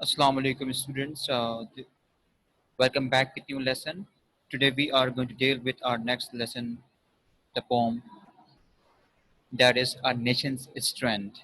Assalamu alaikum students. Welcome back with new lesson. Today we are going to deal with our next lesson, the poem that is a nation's strength.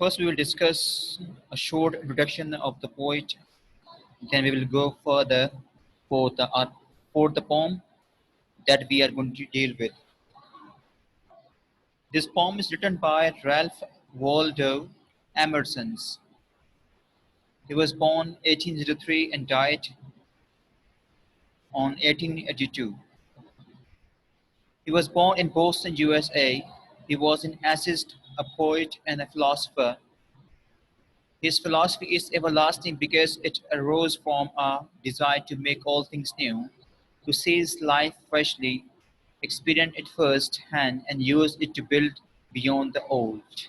First we will discuss a short introduction of the poet. Then we will go further for the poem that we are going to deal with. This poem is written by Ralph Waldo Emerson. He was born 1803 and died on 1882. He was born in Boston, USA. He was an essayist, a poet, and a philosopher. His philosophy is everlasting because it arose from a desire to make all things new, to seize life freshly, experience it firsthand, and use it to build beyond the old.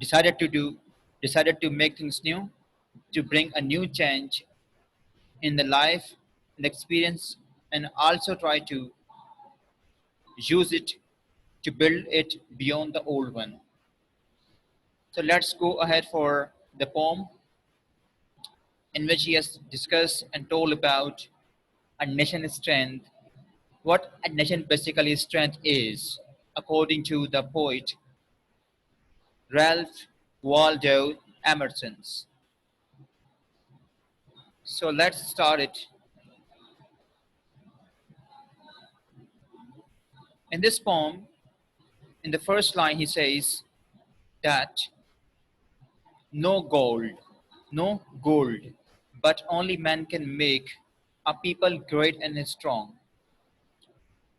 decided to make things new, to bring a new change in the life and experience, and also try to use it to build it beyond the old one. So let's go ahead for the poem, in which he has discussed and told about a nation's strength, what a nation basically strength is, according to the poet Ralph Waldo Emerson. So let's start it. In this poem, in the first line, he says that no gold, but only man can make a people great and strong.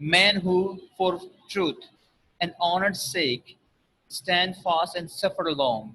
Men who for truth and honor's sake stand fast and suffer long,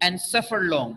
and suffer long,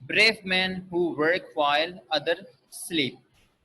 Brave men who work while others sleep,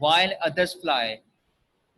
while others fly,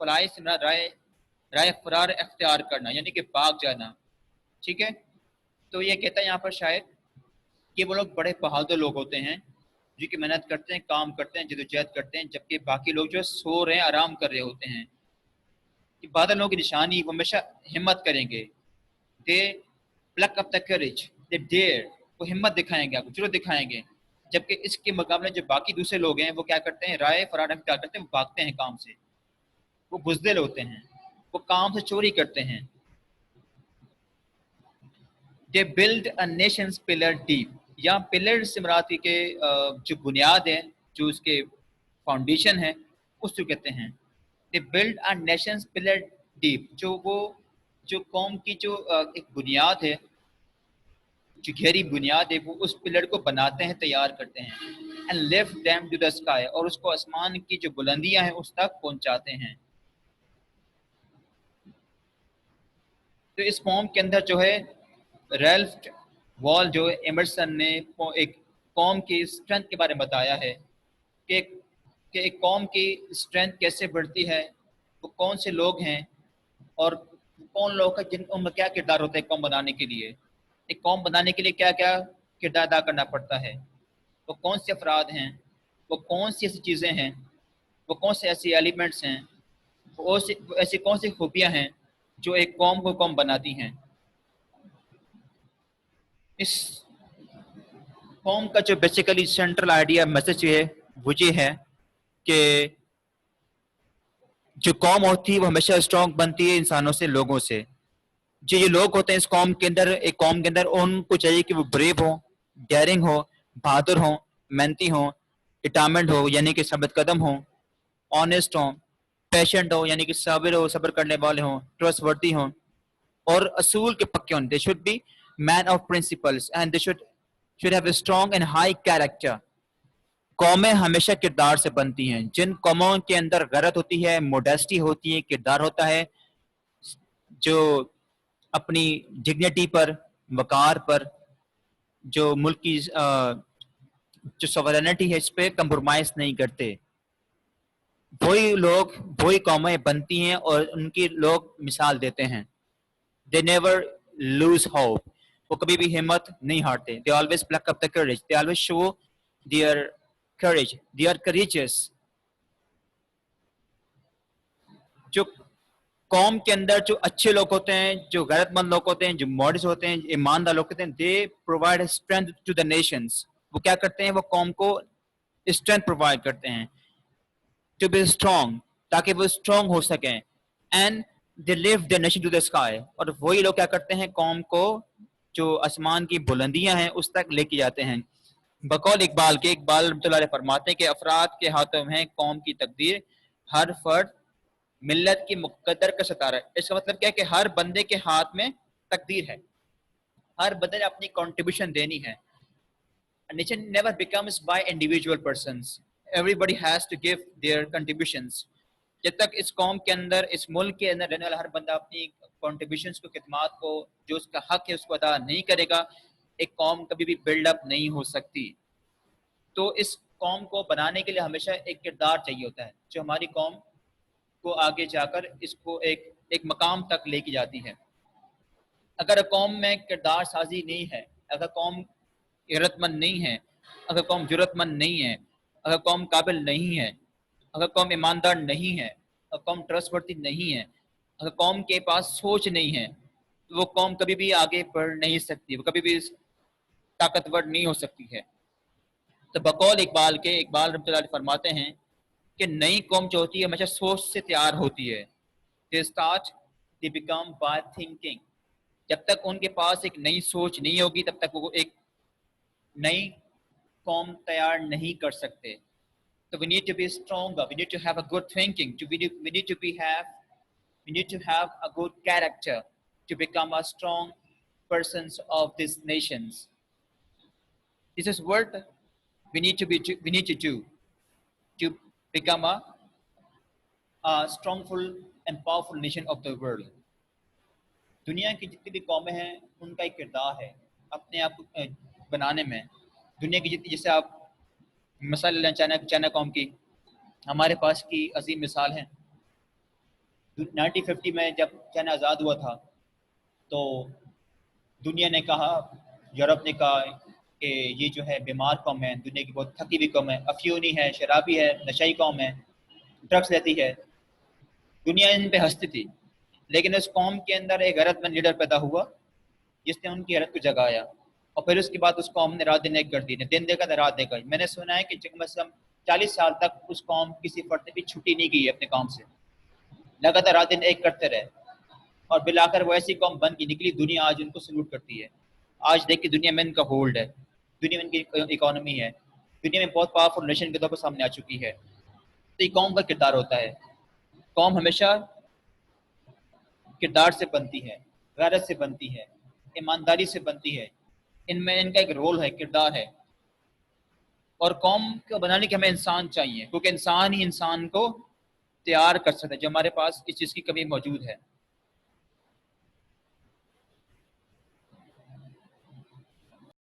فلاح سے مراد رائے فرار اختیار کرنا یعنی کہ بھاگ جانا. ٹھیک ہے. تو یہ کہتا ہے یہاں پر شاید کہ وہ لوگ بڑے بہادر لوگ ہوتے ہیں جو کہ محنت کرتے ہیں, کام کرتے ہیں, جدوجہد کرتے ہیں, جبکہ باقی لوگ جو سو رہے ہیں, آرام کر رہے ہوتے ہیں. کہ بہادر لوگوں کی نشانی وہ ہمیشہ ہمت کریں گے. دے pluck up the courage, they dare, وہ ہمت دکھائیں گے, آپ کو ضرور دکھائیں گے. جبکہ اس کے مقابلے جو باقی دوسرے لوگ ہیں وہ کیا کرتے ہیں, رائے فرار اختیار کرتے ہیں, وہ بھاگتے ہیں کام سے, وہ بزدل ہوتے ہیں, وہ کام سے چوری کرتے ہیں. they build a nation's pillar deep. یہاں پلر سے مراد کے جو بنیاد ہے, جو اس کے فاؤنڈیشن ہے, اس کو کہتے ہیں. they build a nation's pillar deep, جو قوم کی جو ایک بنیاد ہے, جو گہری بنیاد ہے, وہ اس پلر کو بناتے ہیں, تیار کرتے ہیں. and lift them to the sky, اور اس کو آسمان کی جو بلندیاں ہیں اس تک پہنچاتے ہیں. تو اس قوم کے اندر جو ہے ریلف وال جو ایمرسن نے ایک قوم کی اسٹرینتھ کے بارے میں بتایا ہے کہ ایک قوم کی اسٹرینتھ کیسے بڑھتی ہے, وہ کون سے لوگ ہیں, اور کون لوگ ہیں جن میں کیا کردار ہوتا ہے قوم بنانے کے لیے. ایک قوم بنانے کے لیے کیا کیا کردار ادا کرنا پڑتا ہے, وہ کون سے افراد ہیں, وہ کون سی ایسی چیزیں ہیں, وہ کون سے ایسی ایلیمنٹس ہیں, وہ ایسی کون سی خوبیاں ہیں جو ایک قوم کو قوم بناتی ہیں. اس قوم کا جو بیسیکلی سینٹرل آئیڈیا میسج ہے وہ یہ ہے کہ جو قوم ہوتی ہے وہ ہمیشہ اسٹرانگ بنتی ہے انسانوں سے, لوگوں سے. جو یہ لوگ ہوتے ہیں اس قوم کے اندر, ایک قوم کے اندر, ان کو چاہیے کہ وہ بریو ہوں, ڈیئرنگ ہو, بہادر ہوں, محنتی ہوں, ڈٹرمنڈ ہو یعنی کہ ثابت قدم ہوں, آنیسٹ ہوں, پیشنٹ ہو یعنی کہ صابر ہو, صبر کرنے والے ہوں, ٹرسٹ وردی ہوں, اور اصول کے پکے ہوں. They should be man of principles and they should have a strong and high character. قومیں ہمیشہ کردار سے بنتی ہیں. جن قوموں کے اندر غیرت ہوتی ہے, موڈیسٹی ہوتی ہے, کردار ہوتا ہے جو اپنی ڈگنیٹی پر, وقار پر, جو ملک کی جو سوورینٹی ہے اس پہ کمپرومائز نہیں کرتے, وہی لوگ, وہی قومیں بنتی ہیں اور ان کی لوگ مثال دیتے ہیں. They never lose hope. وہ کبھی بھی ہمت نہیں ہارتے. They always pluck up the courage. They always show their courage. They are courageous. جو قوم کے اندر جو اچھے لوگ ہوتے ہیں, جو غیرت مند لوگ ہوتے ہیں, جو ماڈسٹ ہوتے ہیں, ایماندار لوگ ہوتے ہیں, they provide strength to the nations. وہ کیا کرتے ہیں, وہ قوم کو strength provide کرتے ہیں, to be strong, تاکہ وہ strong ہو سکیں. And they lift the nation to the sky. اور وہی لوگ کیا کرتے ہیں, قوم کو جو آسمان کی بلندیاں ہیں اس تک لے کے جاتے ہیں. بقول اقبال کے, اقبال رحمۃ اللہ علیہ فرماتے ہیں کہ افراد کے ہاتھوں میں ہے قوم کی تقدیر, ہر فرد ملت کی مقدر کا ستارہ. اس کا مطلب کیا ہے کہ ہر بندے کے ہاتھ میں تقدیر ہے, ہر بندے نے اپنی کنٹریبیوشن دینی ہے. A nation never becomes by individual persons. Everybody has to give their contributions. جب تک اس قوم کے اندر, اس ملک کے اندر رہنے والا ہر بندہ اپنی کنٹریبیوشنز کو, خدمات کو, جو اس کا حق ہے اس کو ادا نہیں کرے گا, ایک قوم کبھی بھی بلڈ اپ نہیں ہو سکتی. تو اس قوم کو بنانے کے لیے ہمیشہ ایک کردار چاہیے ہوتا ہے جو ہماری قوم کو آگے جا کر اس کو ایک مقام تک لے کے جاتی ہے. اگر قوم میں کردار سازی نہیں ہے, اگر قوم غیرت مند نہیں ہے, اگر قوم جرت مند نہیں ہے, اگر قوم قابل نہیں ہے, اگر قوم ایماندار نہیں ہے, اگر قوم ٹرسٹ ورتھی نہیں ہے, اگر قوم کے پاس سوچ نہیں ہے, تو وہ قوم کبھی بھی آگے بڑھ نہیں سکتی, وہ کبھی بھی طاقتور نہیں ہو سکتی ہے. تو بقول اقبال کے, اقبال رحمۃ اللہ علیہ فرماتے ہیں کہ نئی قوم جو ہوتی ہے ہمیشہ سوچ سے تیار ہوتی ہے. They start, they become by thinking. جب تک ان کے پاس ایک نئی سوچ نہیں ہوگی تب تک وہ ایک نئی قوم تیار نہیں کر سکتے. So we need to be stronger. We need to have a good thinking. We need to have a good character to become a strong persons of these nations. This is what we need to do to become a strongful and powerful nation of the world. دنیا کی جتنی بھی قومیں ہیں ان کا ایک کردار ہے اپنے آپ کو بنانے میں. دنیا کی جتنی, جیسے آپ مثال لیں چائنا قوم کی, ہمارے پاس کی عظیم مثال ہیں. 1950 میں جب چائنا آزاد ہوا تھا تو دنیا نے کہا، یورپ نے کہا کہ یہ جو ہے بیمار قوم ہے، دنیا کی بہت تھکی ہوئی قوم ہے، افیونی ہے، شرابی ہے، نشائی قوم ہے، ڈرگس لیتی ہے. دنیا ان پہ ہنستی تھی، لیکن اس قوم کے اندر ایک غیرت مند لیڈر پیدا ہوا جس نے ان کی حیرت کو جگایا، اور پھر اس کے بعد اس قوم نے رات دن ایک کر دی، دن دیکھا تو رات دیکھا. میں نے سنا ہے کہ کم از کم 40 سال تک اس قوم کسی فرد نے بھی چھٹی نہیں کی ہے اپنے کام سے، لگاتار رات دن ایک کرتے رہے، اور بلا کر وہ ایسی قوم بن کے نکلی. دنیا آج ان کو سلوٹ کرتی ہے. آج دیکھ دنیا میں ان کا ہولڈ ہے، دنیا میں ان کی اکانومی ہے، دنیا میں بہت پاورفل نیشن کے طور پر سامنے آ چکی ہے. تو یہ قوم کا کردار ہوتا ہے. قوم ہمیشہ کردار سے بنتی ہے، غیرت سے بنتی ہے، ایمانداری سے بنتی ہے. ان میں ان کا ایک رول ہے، کردار ہے. اور قوم کو بنانے کے ہمیں انسان چاہیے، کیونکہ انسان ہی انسان کو تیار کر سکتا ہے. جو ہمارے پاس اس چیز کی کمی موجود ہے.